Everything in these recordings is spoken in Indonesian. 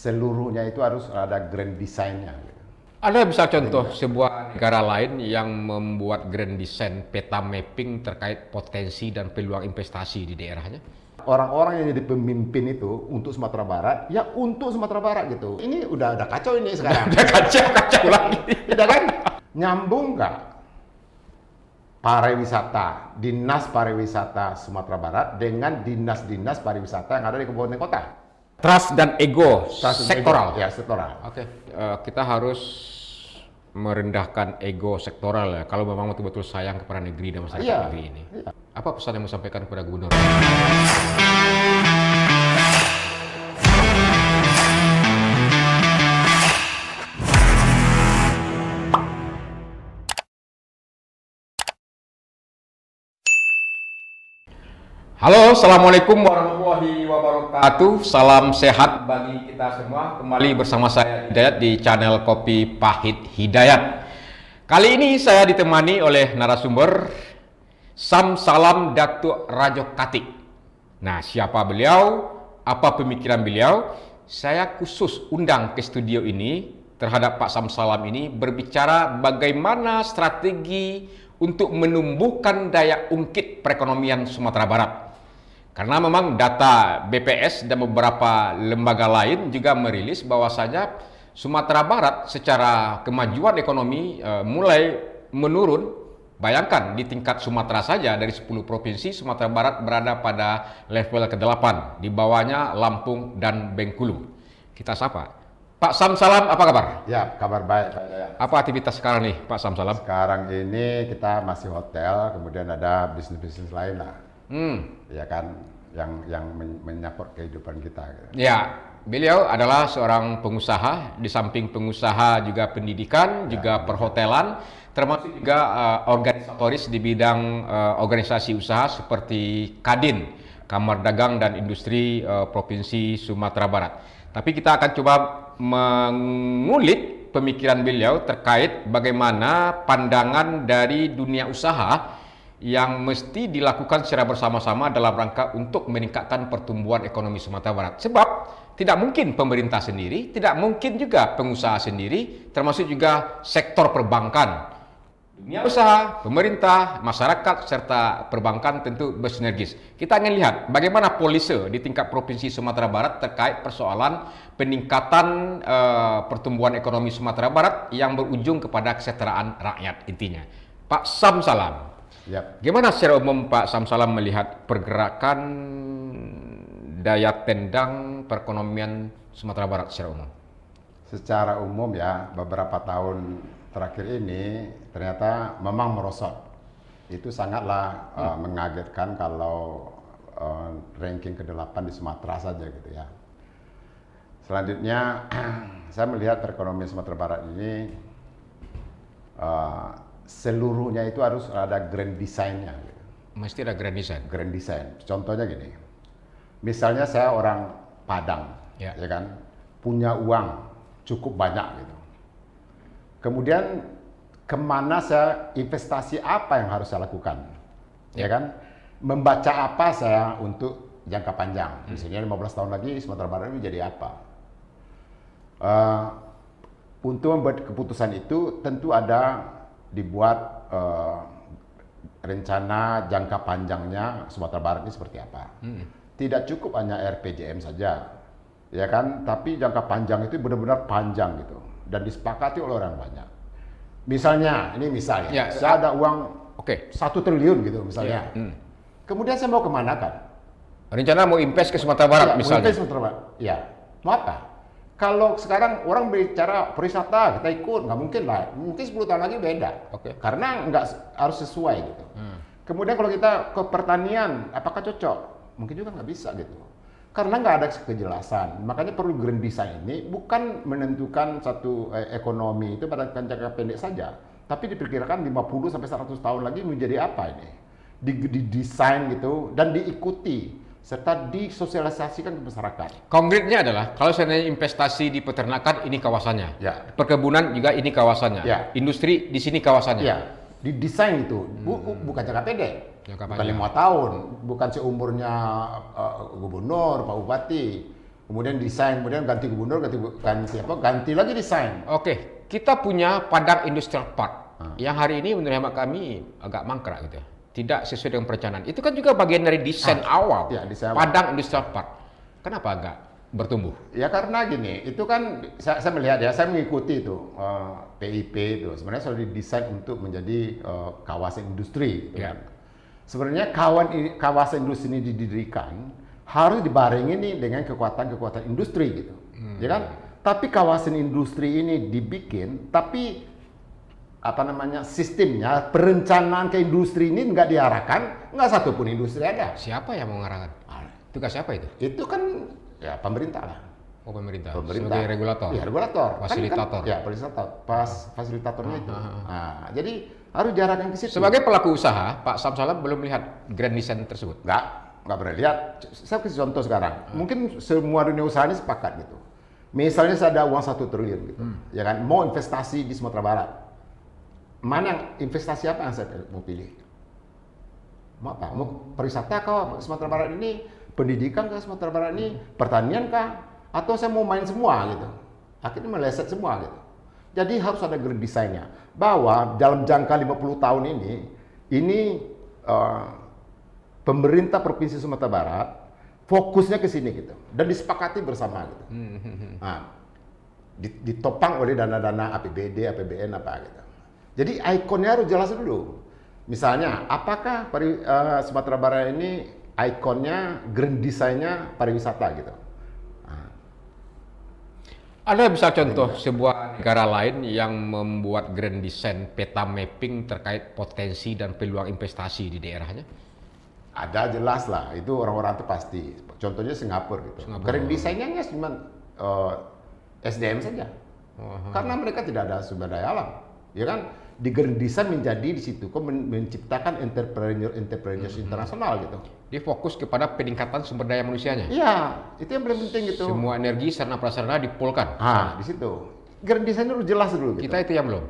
seluruhnya itu harus ada grand design-nya. Ada bisa contoh sebuah negara lain yang membuat grand design peta mapping terkait potensi dan peluang investasi di daerahnya? Orang-orang yang jadi pemimpin itu untuk Sumatera Barat, ya untuk Sumatera Barat gitu. Ini udah kacau ini sekarang. Udah kacau lagi. Udah kan? Nyambung nggak? Pariwisata, Dinas Pariwisata Sumatera Barat dengan dinas-dinas pariwisata yang ada di kabupaten kota. Trust dan ego sektoral. Ya, sektoral. Oke, kita harus merendahkan ego sektoral ya. Kalau memang betul-betul sayang kepada negeri dan masyarakat negeri ini. Iya. Apa pesan yang mau sampaikan kepada gubernur? Halo, assalamualaikum warahmatullahi wabarakatuh. Salam sehat bagi kita semua. Kembali bersama saya Hidayat di channel Kopi Pahit Hidayat. Kali ini saya ditemani oleh narasumber Samsalam Datuk Rajo Katik. Nah, siapa beliau? Apa pemikiran beliau? Saya khusus undang ke studio ini terhadap Pak Samsalam ini berbicara bagaimana strategi untuk menumbuhkan daya ungkit perekonomian Sumatera Barat. Karena memang data BPS dan beberapa lembaga lain juga merilis bahwasanya Sumatera Barat secara kemajuan ekonomi mulai menurun. Bayangkan di tingkat Sumatera saja dari 10 provinsi Sumatera Barat berada pada level ke-8, di bawahnya Lampung dan Bengkulu. Kita sapa. Pak Samsalam, apa kabar? Ya, kabar baik Pak Hidayat. Apa aktivitas sekarang nih Pak Samsalam? Sekarang ini kita masih hotel, kemudian ada bisnis-bisnis lain lah. Ya kan, yang menyangkut kehidupan kita. Ya, beliau adalah seorang pengusaha, di samping pengusaha juga pendidikan, juga perhotelan, termasuk juga organisatoris di bidang organisasi usaha seperti Kadin, Kamar Dagang dan Industri Provinsi Sumatera Barat. Tapi kita akan coba mengulik pemikiran beliau terkait bagaimana pandangan dari dunia usaha yang mesti dilakukan secara bersama-sama dalam rangka untuk meningkatkan pertumbuhan ekonomi Sumatera Barat. Sebab tidak mungkin pemerintah sendiri, tidak mungkin juga pengusaha sendiri, termasuk juga sektor perbankan. Dunia usaha, pemerintah, masyarakat, serta perbankan tentu bersinergis. Kita ingin lihat bagaimana polisi di tingkat Provinsi Sumatera Barat terkait persoalan peningkatan pertumbuhan ekonomi Sumatera Barat yang berujung kepada kesejahteraan rakyat intinya. Pak Samsalam. Yap. Gimana secara umum Pak Samsalam melihat pergerakan daya tendang perekonomian Sumatera Barat secara umum? Secara umum ya, beberapa tahun terakhir ini ternyata memang merosot. Itu sangatlah mengagetkan kalau ranking ke-8 di Sumatera saja gitu ya. Selanjutnya saya melihat perekonomian Sumatera Barat ini seluruhnya itu harus ada grand design-nya. Mesti ada grand design. Grand design. Contohnya gini, misalnya saya orang Padang, ya kan, punya uang cukup banyak gitu. Kemudian kemana saya investasi apa yang harus saya lakukan, ya kan? Membaca apa saya untuk jangka panjang, misalnya 15 tahun lagi Sumatera Barat ini jadi apa? Untuk membuat keputusan itu tentu ada dibuat rencana jangka panjangnya Sumatera Barat ini seperti apa. Tidak cukup hanya RPJM saja, ya kan? Tapi jangka panjang itu benar-benar panjang gitu dan disepakati oleh orang banyak. Misalnya, ini misalnya, ya, saya ada uang 1 triliun gitu misalnya. Kemudian saya mau kemana kan? Rencana mau invest ke Sumatera Barat misalnya. Mau invest ke Sumatera Barat. Ya, mau apa? Kalau sekarang orang bicara pariwisata, kita ikut, nggak mungkin lah. Mungkin 10 tahun lagi beda. Karena nggak harus sesuai gitu. Kemudian kalau kita ke pertanian, apakah cocok? Mungkin juga nggak bisa gitu. Karena nggak ada kejelasan. Makanya perlu grand design ini bukan menentukan satu ekonomi itu pada jangka pendek saja. Tapi diperkirakan 50 sampai 100 tahun lagi menjadi apa ini? Didesain gitu dan diikuti. Serta disosialisasikan ke masyarakat. Konkretnya adalah kalau seandainya investasi di peternakan ini kawasannya, perkebunan juga ini kawasannya, industri di sini kawasannya. Didesain itu bukan jangka pendek, bukan 5 tahun, bukan seumurnya gubernur, Pak Bupati, kemudian desain, kemudian ganti gubernur, ganti lagi desain. Oke, kita punya Padang Industrial Park yang hari ini menurut hemat kami agak mangkrak gitu. Tidak sesuai dengan perencanaan. Itu kan juga bagian dari desain awal. Ya, desain awal. Padang Industrial Park. Kenapa agak bertumbuh? Ya karena gini, itu kan saya melihat ya, saya mengikuti itu PIP itu sebenarnya sudah didesain untuk menjadi kawasan industri. Gitu Ya. kan. Sebenarnya kawasan industri ini didirikan harus dibarengi nih dengan kekuatan-kekuatan industri gitu, ya kan? Tapi kawasan industri ini dibikin, tapi apa namanya sistemnya perencanaan ke industri ini nggak diarahkan, nggak satupun industri ada. Siapa yang mau mengarahkan? Tugas siapa itu? Itu kan ya pemerintah lah. Oh, pemerintah. Pemerintah. Sebagai regulator. Iya, regulator. Fasilitator. Ya, fasilitator. Fasilitatornya itu. Nah, jadi harus diarahkan ke situ. Sebagai pelaku usaha, Pak Samsalam belum melihat grand design tersebut. Nggak pernah lihat. Saya kasih contoh sekarang. Mungkin semua dunia usaha ini sepakat gitu. Misalnya saya ada uang 1 triliun gitu, ya kan, mau investasi di Sumatera Barat. Mana investasi apa yang saya mau pilih? Mau apa? Mau pariwisata kah Sumatera Barat ini? Pendidikan kah Sumatera Barat ini? Pertanian kah? Atau saya mau main semua gitu? Akhirnya meleset semua gitu. Jadi harus ada grand design-nya. Bahwa dalam jangka 50 tahun ini pemerintah Provinsi Sumatera Barat fokusnya ke sini gitu. Dan disepakati bersama gitu. Nah, ditopang oleh dana-dana APBD, APBN apa gitu. Jadi ikonnya harus jelas dulu. Misalnya, apakah Sumatera Barat ini ikonnya, grand design-nya pariwisata gitu. Anda bisa contoh sebuah negara lain yang membuat grand design peta mapping terkait potensi dan peluang investasi di daerahnya? Ada jelas lah, itu orang-orang itu pasti. Contohnya Singapura gitu. Grand design-nya cuma SDM saja. Karena mereka tidak ada sumber daya alam. Ya kan? Di grand design menjadi di situ kok menciptakan entrepreneurs internasional gitu. Dia fokus kepada peningkatan sumber daya manusianya. Iya, itu yang paling penting gitu. Semua energi sarana prasarana dipulkan. Di situ. Grand design itu jelas dulu gitu. Kita itu yang belum.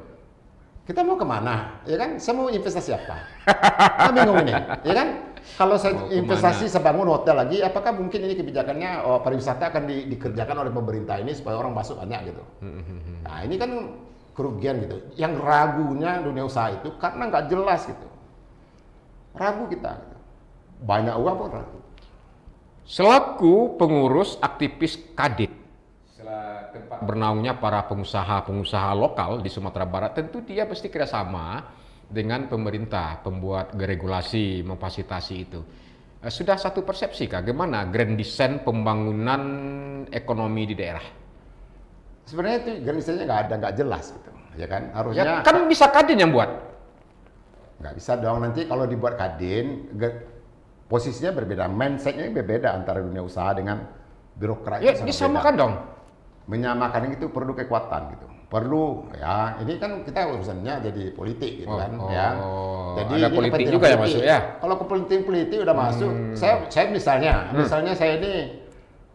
Kita mau kemana? Ya kan? Saya mau investasi apa? Nah, bingung ini. Ya kan? Kalau saya investasi, saya bangun hotel lagi, apakah mungkin ini kebijakannya pariwisata akan dikerjakan oleh pemerintah ini supaya orang masuk banyak gitu? Nah, ini kan kerugian gitu. Yang ragunya dunia usaha itu karena nggak jelas gitu. Ragu kita. Gitu. Banyak uang pun ragu. Selaku pengurus aktivis Kadin, tempat bernaungnya para pengusaha lokal di Sumatera Barat, tentu dia pasti kerjasama dengan pemerintah, pembuat regulasi, memfasilitasi itu. Sudah satu persepsi kah? Bagaimana grand design pembangunan ekonomi di daerah? Sebenarnya itu grand design-nya nggak jelas gitu, ya kan? Harusnya. Ya kan bisa Kadin yang buat. Nggak bisa dong, nanti kalau dibuat Kadin, posisinya berbeda, mindset-nya berbeda antara dunia usaha dengan birokrat. Ya disamakan dong. Menyamakan itu perlu kekuatan gitu. Perlu ya, ini kan kita urusannya jadi politik gitu kan ya. Jadi ada politik juga ya masuk ya. Kalau ke politik udah masuk, saya misalnya saya ini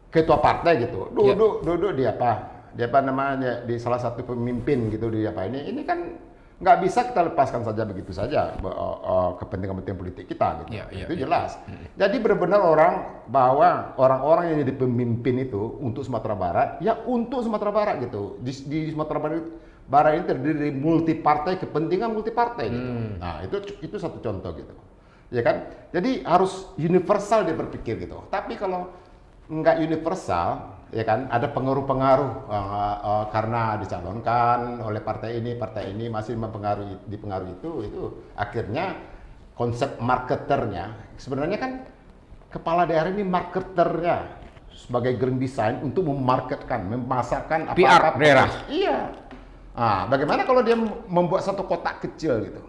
ketua partai gitu. Duduk di apa namanya di salah satu pemimpin gitu di apa ini kan nggak bisa kita lepaskan saja begitu saja kepentingan politik kita gitu. Itu jelas. Jadi benar-benar bahwa orang-orang yang jadi pemimpin itu untuk Sumatera Barat ya untuk Sumatera Barat gitu. Di Sumatera Barat ini terdiri dari multipartai, kepentingan multipartai gitu. Nah, itu satu contoh gitu. Ya kan? Jadi harus universal dia berpikir gitu. Tapi kalau nggak universal, ya kan, ada pengaruh-pengaruh karena dicalonkan oleh partai ini masih dipengaruhi itu akhirnya konsep marketernya sebenarnya kan kepala daerah ini marketernya sebagai grand design untuk memasarkan PR daerah. Iya. Nah, bagaimana kalau dia membuat satu kotak kecil gitu,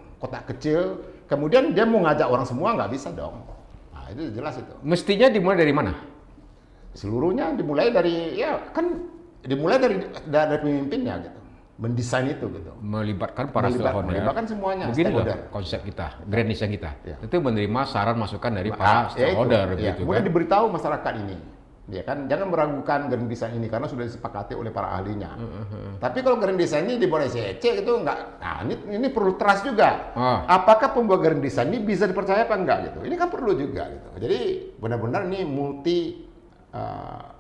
kemudian dia mau ngajak orang semua nggak bisa dong. Nah, itu jelas itu. Mestinya dimulai dari mana? Seluruhnya dimulai dari pemimpinnya gitu, mendesain itu gitu, melibatkan para stakeholder, melibatkan semuanya. Begini loh konsep kita, grand design kita, itu menerima saran masukan dari para stakeholder gitu kemudian kan. diberitahu masyarakat ini, ya kan, jangan meragukan grand design ini karena sudah disepakati oleh para ahlinya. Tapi kalau grand design ini dibuat SC itu enggak, nah ini perlu trust juga. Apakah pembuat grand design ini bisa dipercaya apa enggak gitu? Ini kan perlu juga gitu. Jadi benar-benar ini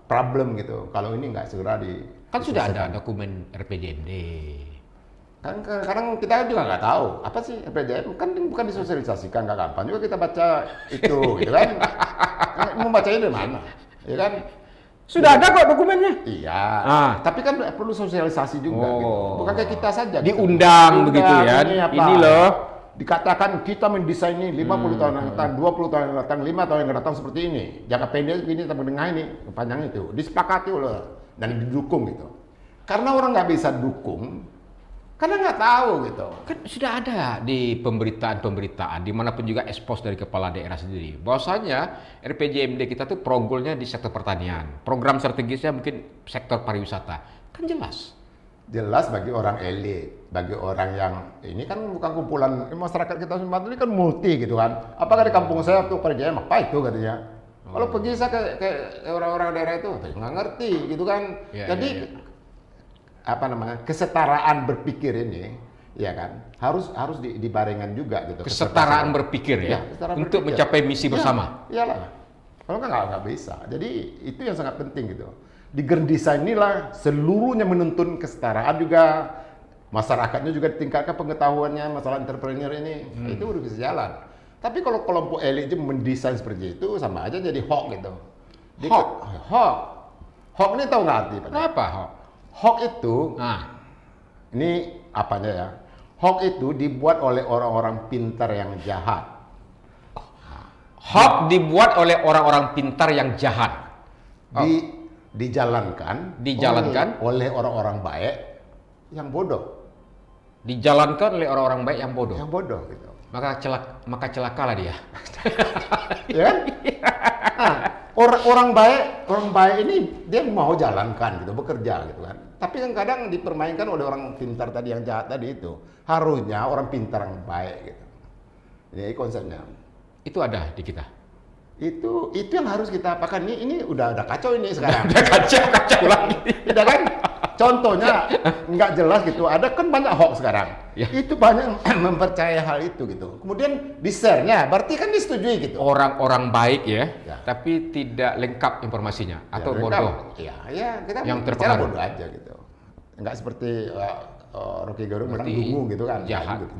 problem gitu kalau ini nggak segera Kan sudah ada dokumen RPJMD. Kan kadang kita juga nggak tahu apa sih RPJM, kan bukan disosialisasikan, nggak gampang juga kita baca itu gitu kan. Mau bacanya dari mana ya kan. Sudah ada kok dokumennya. Iya, tapi kan perlu sosialisasi juga gitu. Bukan kayak kita saja diundang gitu. Begitu ya, ini loh dikatakan kita mendesain ini 50 tahun yang datang, 20 tahun yang datang, 5 tahun yang datang seperti ini, jangka pendek begini, jangka menengah ini, panjang itu disepakati loh dan didukung gitu. Karena orang nggak bisa dukung karena nggak tahu gitu. Kan sudah ada di pemberitaan dimanapun juga expose dari kepala daerah sendiri. Bahwasanya RPJMD kita tuh progrolnya di sektor pertanian. Program strategisnya mungkin sektor pariwisata. Kan jelas. Jelas bagi orang elit, bagi orang yang ini kan bukan kumpulan masyarakat kita Sumatera ini kan multi gitu kan. Apakah di kampung saya tuh RPJM apa itu katanya. Kalau pergi saya ke orang-orang daerah itu nggak ngerti gitu kan. Jadi apa namanya, kesetaraan berpikir ini ya kan harus dibarengan juga gitu. Kesetaraan berpikir ya, untuk mencapai misi bersama. Iyalah, kalau nggak bisa. Jadi itu yang sangat penting gitu. Di Grand Design inilah seluruhnya menuntun kesetaraan juga, masyarakatnya juga ditingkatkan pengetahuannya masalah entrepreneur ini, itu udah bisa jalan. Tapi kalau kelompok elit mendesain seperti itu sama aja jadi hoax gitu. Hoax ini tahu nggak arti? Kenapa hoax? Hoax itu, ini apanya ya? Hoax itu dibuat oleh orang-orang pintar yang jahat. Hoax dibuat oleh orang-orang pintar yang jahat. Dijalankan oleh orang-orang baik yang bodoh. Dijalankan oleh orang-orang baik yang bodoh. Yang bodoh gitu. Maka celakalah dia. Ya kan? Orang baik ini dia mau jalankan gitu, bekerja gitu kan. Tapi kan kadang dipermainkan oleh orang pintar tadi yang jahat tadi itu. Harusnya orang pintar yang baik gitu. Ini konsepnya. Itu ada di kita. Itu yang harus kita apakan. Ini udah kacau ini sekarang. Udah kacau lagi. Tidak kan? Contohnya nggak jelas gitu. Ada kan banyak hoax sekarang. Ya. Itu banyak mempercayai hal itu gitu. Kemudian di-share-nya, berarti kan disetujui gitu. Orang-orang baik ya, tapi tidak lengkap informasinya atau bodoh. Ya, kita yang bicara bodoh aja gitu. Nggak seperti Rocky Gerung bilang dungu gitu kan.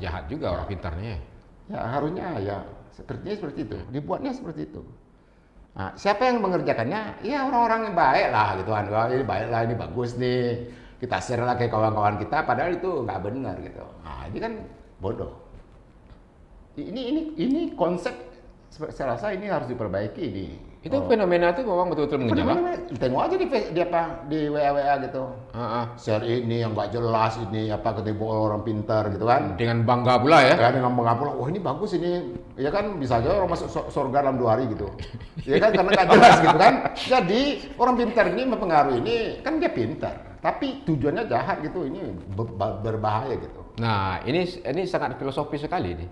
Jahat juga orang pintarnya. Ya harusnya ya sepertinya seperti itu. Dibuatnya seperti itu. Nah, siapa yang mengerjakannya? Ya orang-orang yang baik lah gitu kan. Wah, ini baik lah, ini bagus nih. Kita share lah ke kawan-kawan kita, padahal itu nggak benar gitu. Nah, ini kan bodoh. Ini konsep saya rasa ini harus diperbaiki ini. Itu fenomena itu memang betul-betul mengejala. Tengok aja di WA gitu. Share ini yang nggak jelas, ini apa ketemu orang pintar gitu kan. Dengan bangga pula ya. Dengan bangga pula, wah ini bagus ini. Ya kan bisa aja orang masuk surga dalam 2 hari gitu. Ya kan karena nggak jelas gitu kan. Jadi orang pintar ini mempengaruhi ini, kan dia pintar. Tapi tujuannya jahat gitu, ini berbahaya gitu. Nah ini sangat filosofis sekali nih.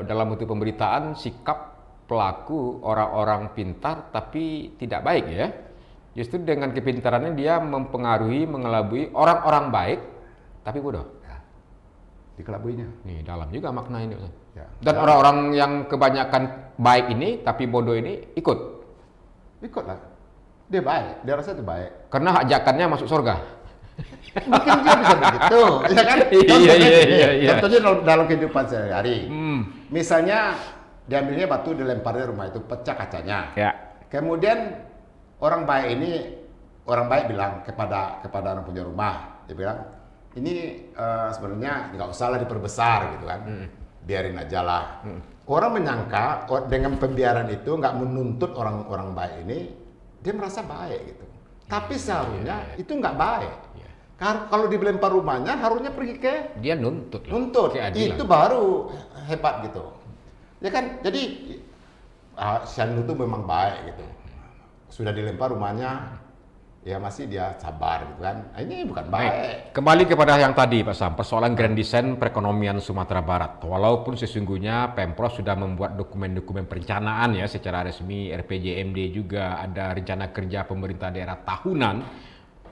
Dalam bentuk pemberitaan sikap pelaku orang-orang pintar tapi tidak baik ya. Justru dengan kepintarannya dia mempengaruhi, mengelabui orang-orang baik tapi bodoh. Ya. Dikelabuinya. Nih dalam juga makna ini. Ya. Dan orang-orang yang kebanyakan baik ini tapi bodoh ini ikutlah. Dia baik, dia rasa itu baik. Karena hajakannya masuk surga. Mungkin dia bisa begitu, ya kan? Iya. Contohnya dalam kehidupan sehari-hari. Misalnya diambilnya batu, dilemparnya rumah itu, pecah kacanya. Ya. Kemudian orang baik bilang kepada orang punya rumah, dia bilang ini sebenarnya nggak usah lah diperbesar gitu kan, biarin aja lah. Orang menyangka dengan pembiaran itu nggak menuntut orang baik ini, dia merasa baik gitu. Tapi seharusnya itu nggak baik. Kalau dilempar rumahnya, harusnya pergi ke dia nuntut. Itu baru hebat gitu. Ya kan, jadi Syanu itu memang baik gitu. Sudah dilempar rumahnya, ya masih dia sabar gitu kan. Ini bukan baik. Kembali kepada yang tadi Pak Sam, persoalan Grand Design perekonomian Sumatera Barat. Walaupun sesungguhnya Pemprov sudah membuat dokumen-dokumen perencanaan ya secara resmi, RPJMD juga ada rencana kerja pemerintah daerah tahunan.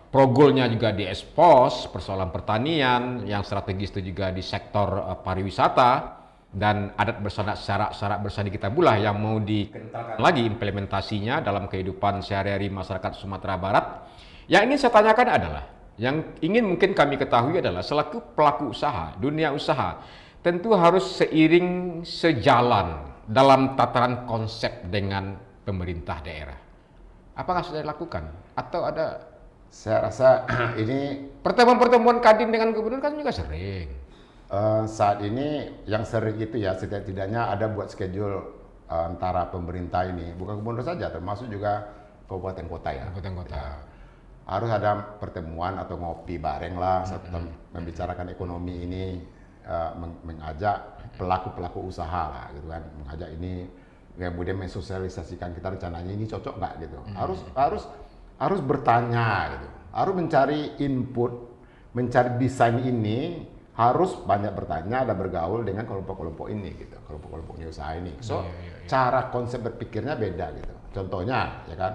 Progolnya juga diekspos, persoalan pertanian yang strategis itu juga di sektor pariwisata. dan adat bersanak syarat bersani kita pula yang mau dikentalkan lagi implementasinya dalam kehidupan sehari-hari masyarakat Sumatera Barat. Yang ingin saya tanyakan adalah, yang ingin mungkin kami ketahui adalah selaku pelaku usaha, dunia usaha, tentu harus seiring sejalan dalam tataran konsep dengan pemerintah daerah. Apakah sudah dilakukan? Atau ada? Saya rasa ini Pertemuan-pertemuan Kadin dengan gubernur kan juga sering. saat ini yang sering itu ya setidaknya ada buat schedule antara pemerintah ini, bukan gubernur saja, termasuk juga kabupaten kota ya. Kabupaten kota. Ya. Harus ada pertemuan atau ngopi bareng lah, membicarakan ekonomi ini, mengajak pelaku-pelaku usaha lah, gitu kan, mengajak ini, kemudian mensosialisasikan kita rencananya ini cocok nggak gitu. Harus bertanya gitu, harus mencari input, mencari desain ini, harus banyak bertanya dan bergaul dengan kelompok-kelompok ini gitu, kelompok-kelompok usaha ini. So cara konsep berpikirnya beda gitu. Contohnya ya kan,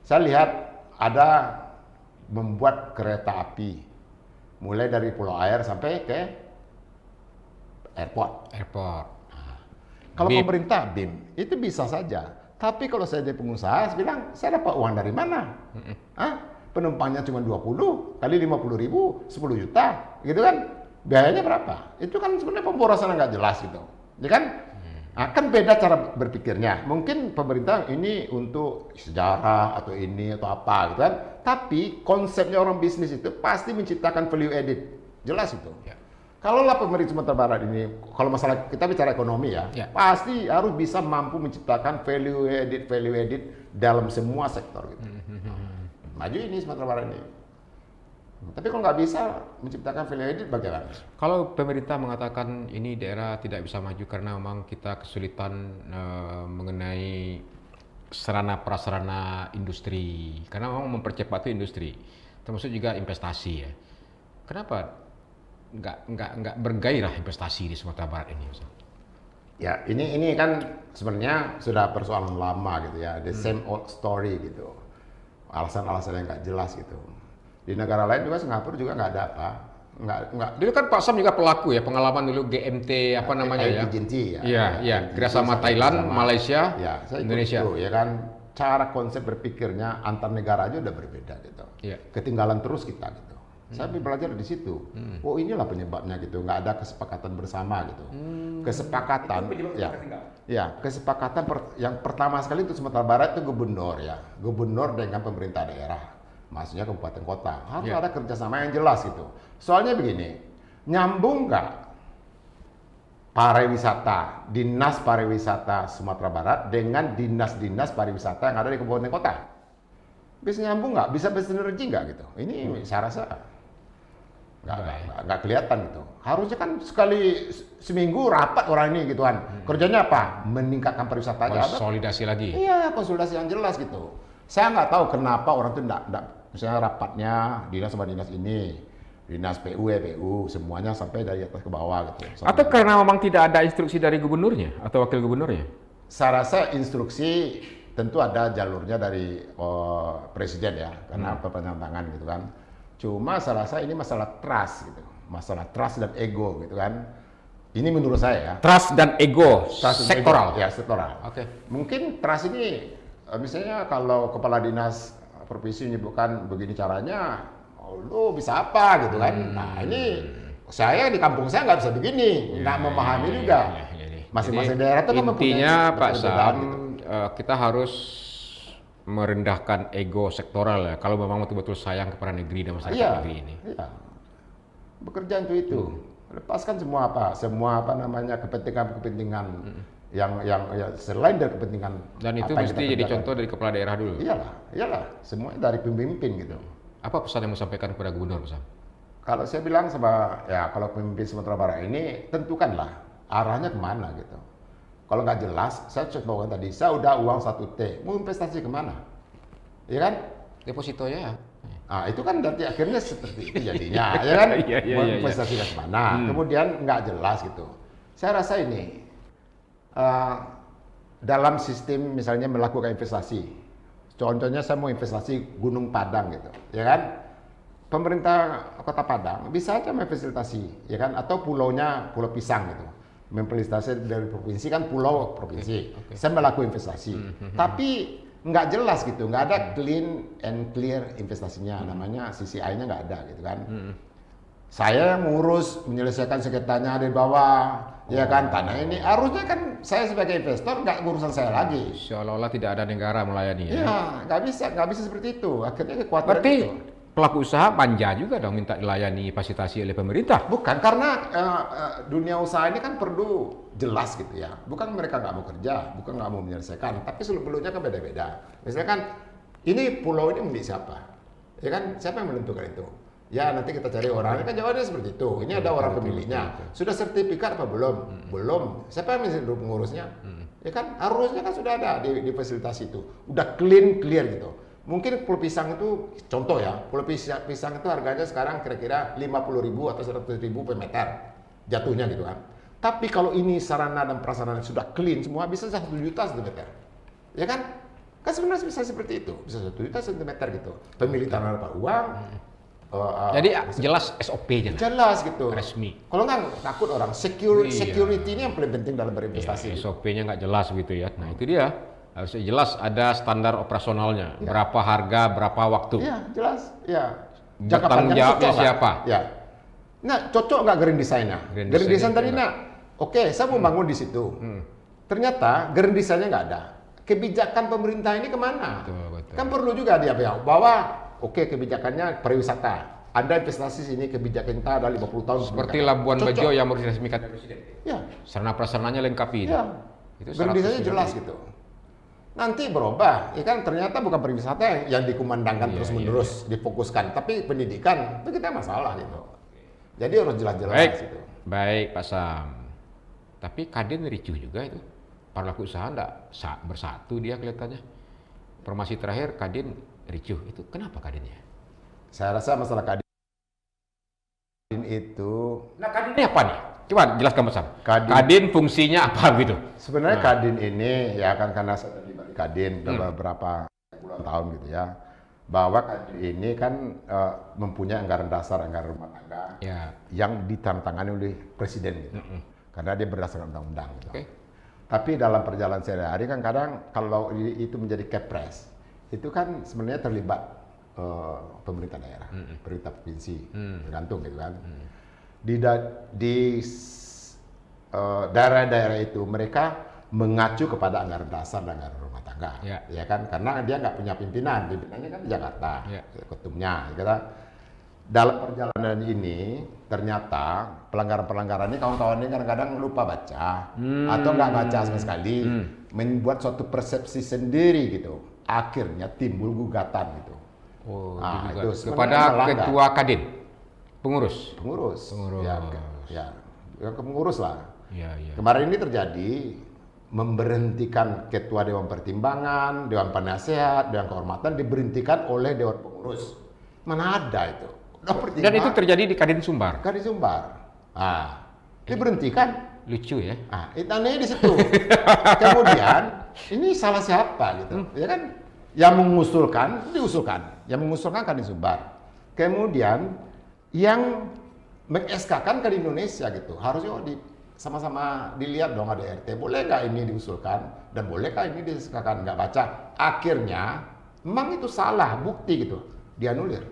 saya lihat ada membuat kereta api mulai dari Pulau Air sampai ke airport. Kalau pemerintah BIM itu bisa saja. Tapi kalau saya jadi pengusaha, saya bilang, saya dapat uang dari mana? Penumpangnya cuma 20 kali 50 ribu, 10 juta, gitu kan? Biayanya berapa? Itu kan sebenarnya pemborosan nggak jelas gitu. Ya kan? Akan beda cara berpikirnya. Mungkin pemerintah ini untuk sejarah atau ini atau apa gitu kan. Tapi konsepnya orang bisnis itu pasti menciptakan value added. Jelas itu. Ya. Kalaulah pemerintah Sumatera Barat ini, kalau masalah kita bicara ekonomi ya, pasti harus bisa mampu menciptakan value added dalam semua sektor gitu. Maju ini Sumatera Barat ini. Tapi kalau nggak bisa menciptakan value added bagaimana? Kalau pemerintah mengatakan ini daerah tidak bisa maju karena memang kita kesulitan mengenai sarana prasarana industri, karena memang mempercepat itu industri, termasuk juga investasi ya. Kenapa nggak bergairah investasi di Sumatera Barat ini? Ya ini kan sebenarnya sudah persoalan lama gitu ya, the same old story gitu, alasan-alasan yang nggak jelas gitu. Di negara lain juga, Singapura juga nggak ada apa, nggak. Dulu kan Pak Sam juga pelaku ya, pengalaman dulu GMT apa namanya ya? Agency ya. Iya, kerjasama Thailand, Malaysia, ya, Indonesia. Itu, ya kan, cara konsep berpikirnya antar negara aja udah berbeda gitu. Ya. Ketinggalan terus kita gitu. Saya belajar di situ. Oh inilah penyebabnya gitu, nggak ada kesepakatan bersama gitu. Kesepakatan, kesepakatan yang pertama sekali untuk Sumatera Barat itu gubernur dengan pemerintah daerah, maksudnya kabupaten kota. Harus ada kerjasama yang jelas gitu. Soalnya begini, nyambung nggak pariwisata, dinas pariwisata Sumatera Barat dengan dinas-dinas pariwisata yang ada di kabupaten kota? Bisa nyambung nggak? Bisa bersinergi nggak gitu? Ini saya rasa nggak kelihatan gitu. Harusnya kan sekali seminggu rapat orang ini gitu kan. Kerjanya apa? Meningkatkan pariwisata aja. Konsolidasi lagi. Iya, konsolidasi yang jelas gitu. Saya nggak tahu kenapa orang itu nggak misalnya rapatnya dinas sama dinas ini, dinas PU, PU, semuanya sampai dari atas ke bawah gitu. Atau karena memang tidak ada instruksi dari gubernurnya atau wakil gubernurnya? Saya rasa instruksi tentu ada jalurnya dari presiden ya, karena perpanjangan tangan gitu kan. Cuma saya rasa ini masalah trust gitu, masalah trust dan ego gitu kan. Ini menurut saya ya. Trust dan ego, sektoral. Ya, sektoral. Oke. Mungkin trust ini, misalnya kalau kepala dinas provinsi menyebutkan begini caranya, lu bisa apa gitu kan. Nah ini saya di kampung saya nggak bisa begini, nggak memahami juga. Masing-masing daerah itu kan intinya Pak Sam, gitu. Kita harus merendahkan ego sektoral ya, kalau memang betul-betul sayang kepada negeri dan masyarakat negeri ini. Iya. Bekerja untuk itu. Lepaskan semua apa namanya kepentingan yang selain dari kepentingan. Dan itu mesti jadi contoh dari kepala daerah dulu. Iyalah, semuanya dari pemimpin gitu. Apa pesan yang mau sampaikan kepada gubernur, Pak Sam? Kalau saya bilang sama kalau pemimpin Sumatera Barat ini tentukanlah arahnya kemana gitu. Kalau nggak jelas, saya contohkan tadi, saya udah uang 1T, mau investasi kemana? Iya kan? Depositonya ya. Nah, itu kan nanti akhirnya seperti itu jadinya, ya kan? Mau investasinya kemana? Kemudian nggak jelas gitu. Saya rasa ini, dalam sistem misalnya melakukan investasi, contohnya saya mau investasi Gunung Padang gitu, ya kan? Pemerintah Kota Padang bisa aja memfasilitasi, ya kan? Atau pulaunya Pulau Pisang gitu. memfasilitasi dari provinsi kan pulau provinsi. Saya melakukan investasi, tapi nggak jelas gitu, nggak ada clean and clear investasinya, namanya CCI-nya nggak ada gitu kan. Saya yang mengurus menyelesaikan sengketanya di bawah, ya kan, tanah ini harusnya kan saya sebagai investor nggak urusan saya lagi. Seolah-olah tidak ada negara melayani ya. Ya, nggak bisa seperti itu. Akhirnya kekuatan Berarti itu. pelaku usaha manja juga dong minta dilayani fasilitasi oleh pemerintah. Bukan, karena dunia usaha ini kan perlu jelas gitu ya. Bukan mereka nggak mau kerja, bukan nggak mau menyelesaikan, tapi seluk-beluknya kan beda-beda. Misalnya kan, ini pulau ini milik siapa? Ya kan, siapa yang menentukan itu? Ya nanti kita cari orang, kan jawabannya seperti itu. Ini ada orang pemiliknya. Sudah sertifikat apa belum? Belum. Siapa yang mengurusnya? Ya kan, harusnya kan sudah ada di fasilitas itu. Udah clear gitu. Mungkin pulau pisang itu, contoh ya, pulau pisang itu harganya sekarang kira-kira 50.000 atau 100.000 per meter jatuhnya gitu kan. Tapi kalau ini sarana dan prasarana sudah clean semua, bisa 1 juta satu meter. Ya kan? Kan sebenarnya bisa seperti itu, bisa 1 juta satu meter gitu. Pemilik tanah dapat uang. Jadi jelas SOP-nya lah. Jelas gitu. Resmi. Kalau nggak takut orang, security ini yang paling penting dalam berinvestasi. SOP-nya nggak jelas gitu ya. Nah itu dia. Harusnya jelas ada standar operasionalnya, berapa harga, berapa waktu. Iya, jelas. Ya. Bertanggung jawabnya siapa? Ya. Nah, cocok nggak grand design-nya? Grand design tadi, oke, saya mau bangun di situ. Ternyata grand design-nya nggak ada. Kebijakan pemerintah ini kemana? Betul. Kan perlu juga dia bahwa, oke, kebijakannya pariwisata. Ada investasi sini, kebijakan kita ada 50 tahun. Seperti Labuan Bajo yang mau diresmikan Presiden. Ya. Sarana prasarananya lengkapi. Ya. Itu grand design-nya jelas gitu. Nanti berubah, ya kan ternyata bukan pariwisata yang dikumandangkan terus-menerus, difokuskan, tapi pendidikan itu kita masalah gitu. Jadi harus jelas-jelas gitu. Baik Pak Sam. Tapi Kadin ricuh juga itu. Pelaku usaha enggak bersatu dia kelihatannya. Informasi terakhir Kadin ricuh. Itu kenapa Kadinnya? Saya rasa masalah Kadin itu... Nah Kadin ini apa nih? Coba jelaskan Pak Sam. Kadin fungsinya apa gitu? Sebenarnya Kadin ini ya kan karena saya terlibat di Kadin udah beberapa puluhan tahun gitu ya. Bahwa Kadin ini kan mempunyai anggaran dasar, anggaran rumah tangga yang ditandatangani oleh Presiden gitu. Karena dia berdasarkan undang-undang gitu. Tapi dalam perjalanan sehari-hari kan kadang kalau itu menjadi kepres, itu kan sebenarnya terlibat pemerintah daerah, pemerintah provinsi, tergantung gitu kan. Di daerah-daerah itu mereka mengacu kepada anggaran dasar dan anggaran rumah tangga, ya kan? Karena dia nggak punya pimpinannya kan di Jakarta, ketumnya. Gitu. Dalam perjalanan ini ternyata pelanggaran-pelanggaran ini kawan-kawan ini kadang-kadang lupa baca atau nggak baca sama sekali, membuat suatu persepsi sendiri gitu. Akhirnya timbul gugatan gitu. Nah, itu kepada ketua Kadin. Pengurus. Ya, pengurus lah. Ya. Kemarin ini terjadi memberhentikan ketua Dewan Pertimbangan, Dewan Penasehat, Dewan Kehormatan diberhentikan oleh Dewan Pengurus. Mana ada itu? Dan itu terjadi di Kadin Sumbar. Kadin Sumbar. Diberhentikan. Lucu ya. Itu aneh di situ. Kemudian ini salah siapa gitu? Ya kan? Yang mengusulkan diusulkan. Yang mengusulkan Kadin Sumbar. Kemudian yang meng-SK-kan Kadin Indonesia gitu. Harusnya sama-sama dilihat dong ada RT. Boleh nggak ini diusulkan? Dan bolehkah ini di-SK-kan? Nggak baca. Akhirnya, memang itu salah, bukti gitu. Dianulir.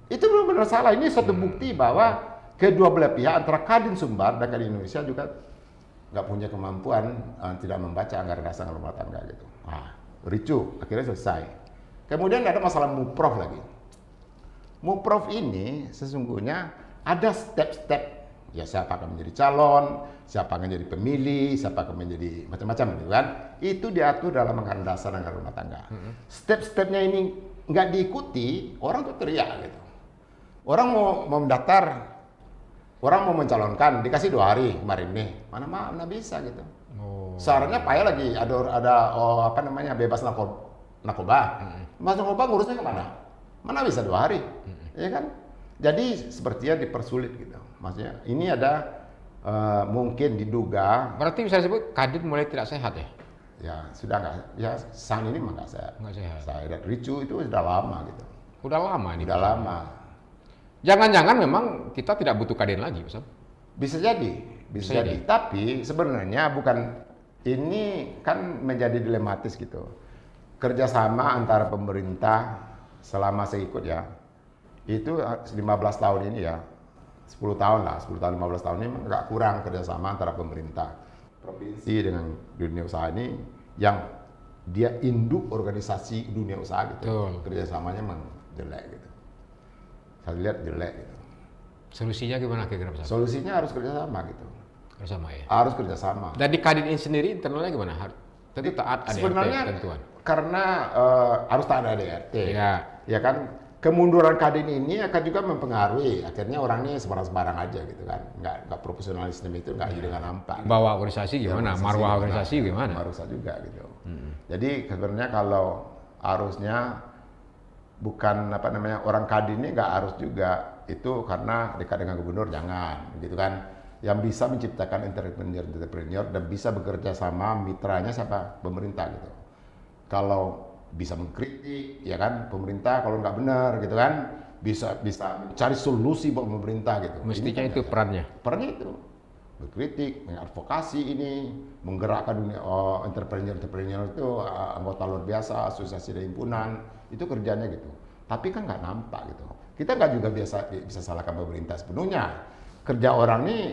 Itu benar-benar salah. Ini suatu bukti bahwa kedua belah pihak antara Kadin Sumbar dan Kadin Indonesia juga nggak punya kemampuan tidak membaca anggaran dasar rumah tangga gitu. Ricu. Akhirnya selesai. Kemudian ada masalah MUPROF lagi. MUPROF ini sesungguhnya ada step-step. Ya siapa akan menjadi calon, siapa akan menjadi pemilih, siapa akan menjadi macam-macam gitu kan. Itu diatur dalam anggaran dasar anggaran rumah tangga. Step-stepnya ini nggak diikuti, orang tuh teriak gitu. Orang mau mendaftar, orang mau mencalonkan, dikasih 2 hari kemarin nih. Mana bisa gitu. Seharusnya payah lagi ada bebas narkoba. Bebas narkoba ngurusnya kemana? Mana bisa 2 hari, ya kan? Jadi sepertinya dipersulit gitu. Maksudnya ini ada mungkin diduga. Berarti bisa disebut Kadin mulai tidak sehat ya? Ya sudah nggak. Ya sang ini mah nggak sehat. Saya ricu itu sudah lama gitu. Udah lama ini. Udah lama. Jangan-jangan memang kita tidak butuh Kadin lagi, Pak. Bisa jadi. Bisa jadi. Tapi sebenarnya bukan, ini kan menjadi dilematis gitu. Kerjasama antara pemerintah selama saya ikut ya, itu 15 tahun ini ya, 10 tahun lah, 10 tahun 15 tahun ini nggak kurang kerjasama antara pemerintah provinsi dengan dunia usaha ini, yang dia induk organisasi dunia usaha gitu. Kerjasamanya memang jelek gitu. Saya lihat jelek gitu. Solusinya gimana kira-kira Pak Sam? Solusinya harus kerjasama gitu. Kerjasama ya. Harus kerjasama. Dan di Kadin ini sendiri internalnya gimana? Tentu taat ADRT Sebenarnya ketentuan. karena harus taat ADRT. Ya. Ya kan, kemunduran Kadin ini akan juga mempengaruhi. Akhirnya orang ini sembarang-sembarang aja gitu kan. Nggak profesionalisme itu nggak dengan nampak. Bawa organisasi gimana? Marwah organisasi gimana? Marwah juga gitu. Jadi sebenarnya kalau harusnya bukan orang Kadin ini nggak harus juga itu karena dekat dengan gubernur, jangan gitu kan. Yang bisa menciptakan entrepreneur dan bisa bekerja sama, mitranya siapa? Pemerintah gitu. Kalau bisa mengkritik, ya kan, pemerintah kalau nggak benar gitu kan, bisa cari solusi buat pemerintah gitu. Mestinya Ini itu perannya. Perannya itu berkritik, mengadvokasi ini, menggerakkan dunia entrepreneur itu anggota luar biasa, asosiasi dan himpunan, itu kerjanya gitu. Tapi kan nggak nampak gitu. Kita nggak juga bisa salahkan pemerintah sepenuhnya. Kerja orang nih,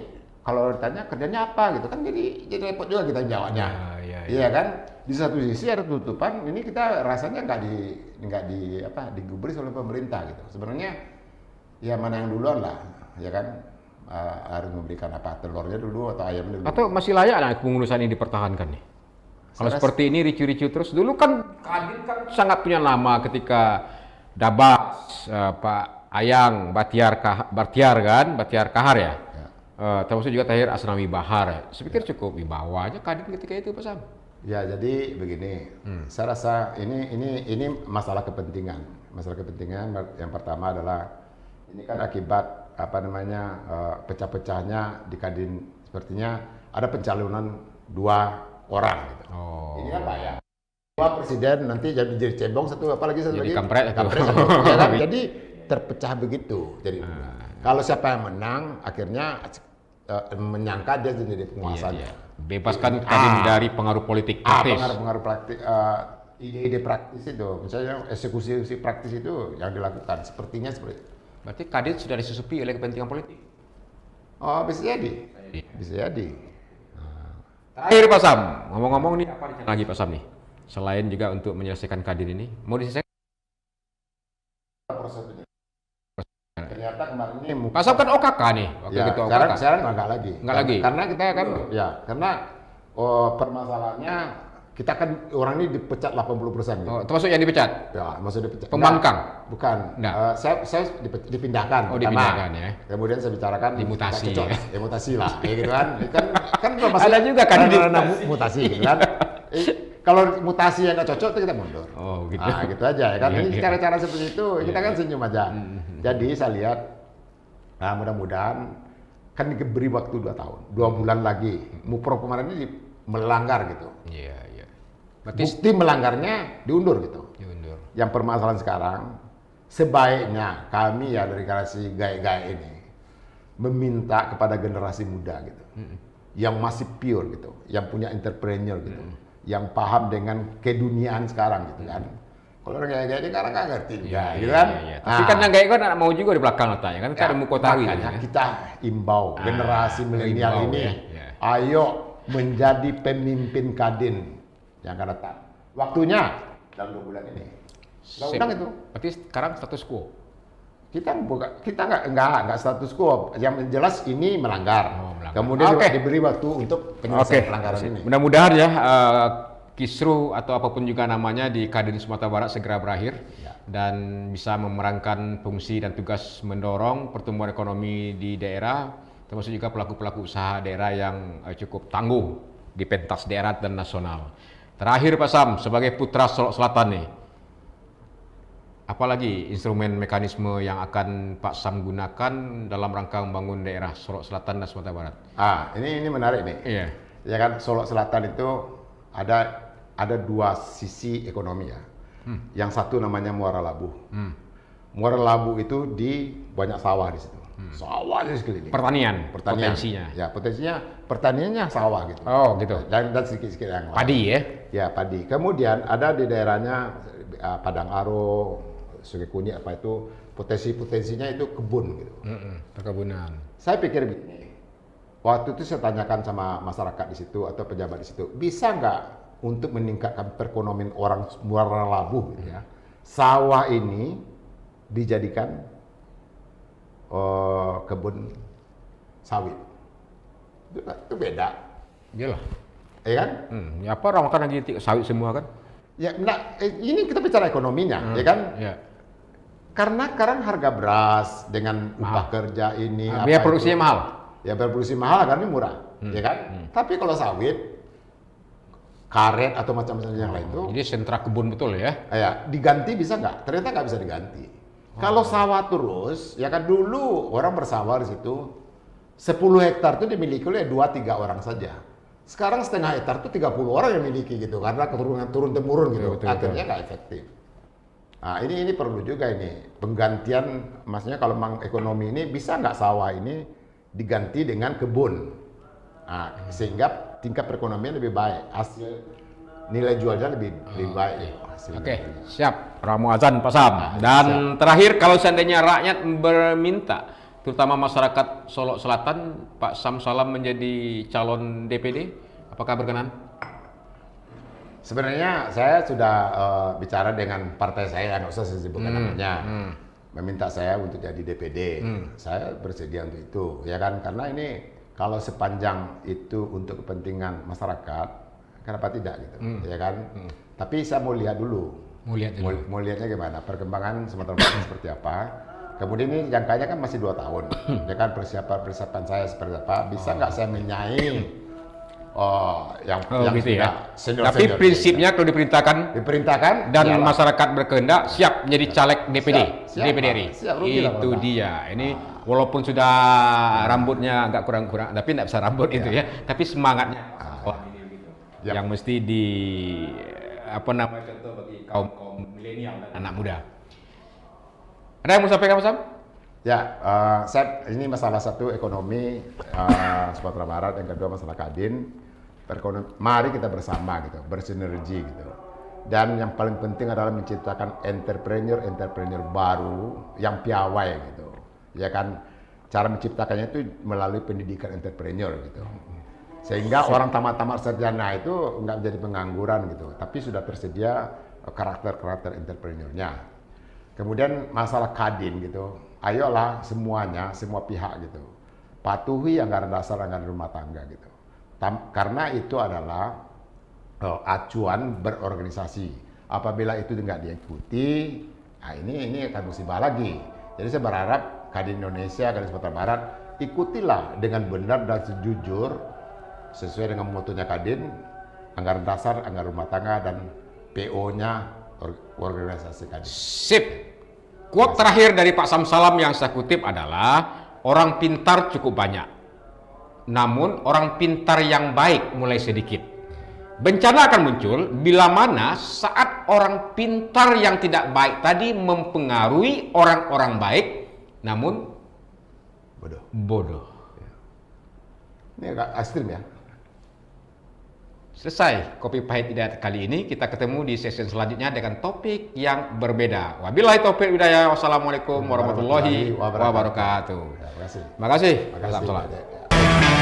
kalau ditanya kerjanya apa gitu kan, jadi repot juga kita jawabnya. Iya kan? Di satu sisi ada tutupan, ini kita rasanya nggak digubris oleh pemerintah gitu. Sebenarnya ya mana yang duluan lah, ya kan, harus memberikan apa, telurnya dulu atau ayamnya dulu. Atau masih layak lah pengurusan ini dipertahankan nih? Kalau seperti ini ricu-ricu terus, dulu kan Kadin kan sangat punya nama ketika Dabas, Pak Ayang, Batiar Kahar ya. Termasuk juga Tahir Asnawi Bahar. Saya pikir cukup wibawa aja Kadin ketika itu Pak Sam. Ya jadi begini, saya rasa ini masalah kepentingan. Masalah kepentingan yang pertama adalah ini kan akibat pecah-pecahnya di Kadin, sepertinya ada pencalonan 2 orang gitu. Ini kan bahaya. 2 presiden nanti jadi cebong, satu lagi kampret ya kan? Jadi terpecah begitu. Jadi kalau siapa yang menang akhirnya menyangka dia jadi penguasanya. Iya. Bebaskan Kadin dari pengaruh politik praktis. Pengaruh praktis, ide-ide praktis itu, misalnya eksekusi praktis itu yang dilakukan. Sepertinya seperti itu. Berarti Kadin sudah disusupi oleh kepentingan politik? Oh, bisa jadi. Bisa jadi. Terakhir Pak Sam, ngomong-ngomong nih apa rencana lagi Pak Sam nih? Selain juga untuk menyelesaikan Kadin ini, mau diselesaikan? Ternyata kemarin ini Pak Sam kan OKK nih, wakil ketua OKK. Sekarang enggak lagi. Enggak lagi. Karena kita kan karena permasalahannya kita kan orang ini dipecat 80% gitu. Oh, termasuk yang dipecat? Ya, maksud dipecat. Pembangkang? Bukan. Saya dipindahkan. Dipindahkan ya. Kemudian saya bicarakan dimutasi. Mutasi lah, ya gitu kan. Kan ada juga kan mutasi gitu kan. Kalau mutasi yang nggak cocok itu kita mundur. Oh gitu. Nah, gitu aja ya kan. Ini cara-cara seperti itu kita kan senyum aja. Jadi saya lihat, mudah-mudahan kan diberi waktu 2 tahun, 2 bulan lagi. Muprov kemarin ini melanggar gitu. Iya. Bukti melanggarnya diundur gitu. Yang permasalahan sekarang, sebaiknya kami ya dari generasi gae-gae ini meminta kepada generasi muda gitu, yang masih pure gitu, yang punya entrepreneur gitu, yang paham dengan keduniaan sekarang gitu kan. Kalau orang gae-gae ini sekarang nggak ngerti juga, gitu kan. Tapi kan yang gae kan mau juga di belakang letaknya kan, ada Mukotawi. Makanya kita imbau generasi milenial ini, ayo menjadi pemimpin Kadin yang akan datang. Waktunya dalam 2 bulan ini. Undang itu. Berarti sekarang status quo. Kita nggak status quo. Yang jelas ini melanggar. Kemudian diberi waktu untuk penyelesaian pelanggaran ini. Mudah-mudahan ya kisruh atau apapun juga namanya di Kadin Sumatera Barat segera berakhir dan bisa memerankan fungsi dan tugas mendorong pertumbuhan ekonomi di daerah, termasuk juga pelaku-pelaku usaha daerah yang cukup tangguh di pentas daerah dan nasional. Terakhir Pak Sam, sebagai putra Solok Selatan nih, apalagi instrumen mekanisme yang akan Pak Sam gunakan dalam rangka membangun daerah Solok Selatan dan Sumatera Barat? Ini menarik nih. Iya. Ya kan, Solok Selatan itu ada 2 sisi ekonomi ya. Yang satu namanya Muara Labu. Muara Labu itu banyak sawah di situ. Sawah di sekeliling. Pertanian, Pertanian. potensinya. Ya, potensinya pertaniannya sawah gitu. Oh, gitu. Dan sedikit-sedikit yang lain. Padi ya? Ya, padi. Kemudian ada di daerahnya Padang Aro, Sungai Kunyit apa itu potensinya itu kebun gitu. Perkebunan. Saya pikir begini. Waktu itu saya tanyakan sama masyarakat di situ atau pejabat di situ, bisa nggak untuk meningkatkan perekonomian orang Muara Labuh gitu ya, sawah ini dijadikan kebun sawit. Itu beda, Iyalah. ya kan? Ya apa orang makan lagi sawit semua kan? Ya, nah, ini kita bicara ekonominya, ya kan? Ya. Karena sekarang harga beras dengan upah kerja ini, Biaya produksinya mahal. Ya berproduksi mahal karena ini murah, ya kan? Tapi kalau sawit, karet atau macam-macam yang lain itu, Jadi sentra kebun betul ya? ya diganti bisa nggak? Ternyata nggak bisa diganti. Kalau sawah terus, ya kan dulu orang bersawah di situ, 10 hektar itu dimiliki oleh 2-3 orang saja. Sekarang setengah hektar itu 30 orang yang miliki gitu, karena keturunan turun-temurun gitu. Betul. Akhirnya nggak efektif. Nah ini perlu juga ini penggantian, maksudnya kalau memang ekonomi ini bisa nggak sawah ini diganti dengan kebun, nah, sehingga tingkat perekonomian lebih baik, hasil nilai jualnya lebih baik. Oke, siap. Ramu azan Pak Sam. Dan terakhir, kalau seandainya rakyat berminta, terutama masyarakat Solok Selatan, Pak Sam Salam menjadi calon DPD, apakah berkenan? Sebenarnya saya sudah bicara dengan partai saya, nggak usah saya sebutkan namanya, meminta saya untuk jadi DPD. Saya bersedia untuk itu, ya kan? Karena ini kalau sepanjang itu untuk kepentingan masyarakat, kenapa tidak gitu, ya kan? Tapi saya mau lihat dulu, mau lihatnya gimana, perkembangan Sumatera Barat seperti apa. Kemudian ini jangkanya kan masih 2 tahun, ya kan? Persiapan saya seperti apa? Bisa nggak saya menyaing? Yang gitu ya. senior, Tapi prinsipnya kalau diperintahkan dan iyalah. masyarakat berkehendak siap menjadi caleg DPD, Siap, DPD RI. siap, rugi lah Itu kalau dia. Ini walaupun sudah rambutnya agak kurang-kurang, tapi tidak bisa rambut itu ya. Tapi semangatnya Yap. yang mesti di apa namanya contoh bagi kaum milenial dan anak muda. Ada yang mau sampaikan Mas Sam? Ya, ini masalah satu ekonomi Sumatera Barat, yang kedua masalah Kadin. Mari kita bersama gitu, bersinergi gitu. Dan yang paling penting adalah menciptakan entrepreneur baru yang piawai gitu. Ya kan, cara menciptakannya itu melalui pendidikan entrepreneur gitu. Sehingga orang tamat-tamat sarjana itu nggak menjadi pengangguran gitu, tapi sudah tersedia karakter entrepreneurnya. Kemudian masalah Kadin gitu, ayolah semuanya, semua pihak gitu, patuhi anggaran dasar, anggaran rumah tangga gitu. Karena itu adalah acuan berorganisasi. Apabila itu tidak diikuti, nah ini akan musibah lagi. Jadi saya berharap Kadin Indonesia, Kadin Sumatera Barat, ikutilah dengan benar dan sejujur sesuai dengan motonya Kadin, anggaran dasar, anggaran rumah tangga, dan PO-nya organisasi Kadin. Sip. Quote terakhir dari Pak Sam Salam yang saya kutip adalah, orang pintar cukup banyak, namun orang pintar yang baik mulai sedikit. Bencana akan muncul bila mana saat orang pintar yang tidak baik tadi mempengaruhi orang-orang baik, namun bodoh. Ini agak ekstrim ya. Selesai Kopi Pahit Hidayat kali ini. Kita ketemu di sesi selanjutnya dengan topik yang berbeda. Wabillahi taufiq hidayah. Wassalamualaikum warahmatullahi wabarakatuh. Terima kasih. Terima kasih. Terima kasih. Salam.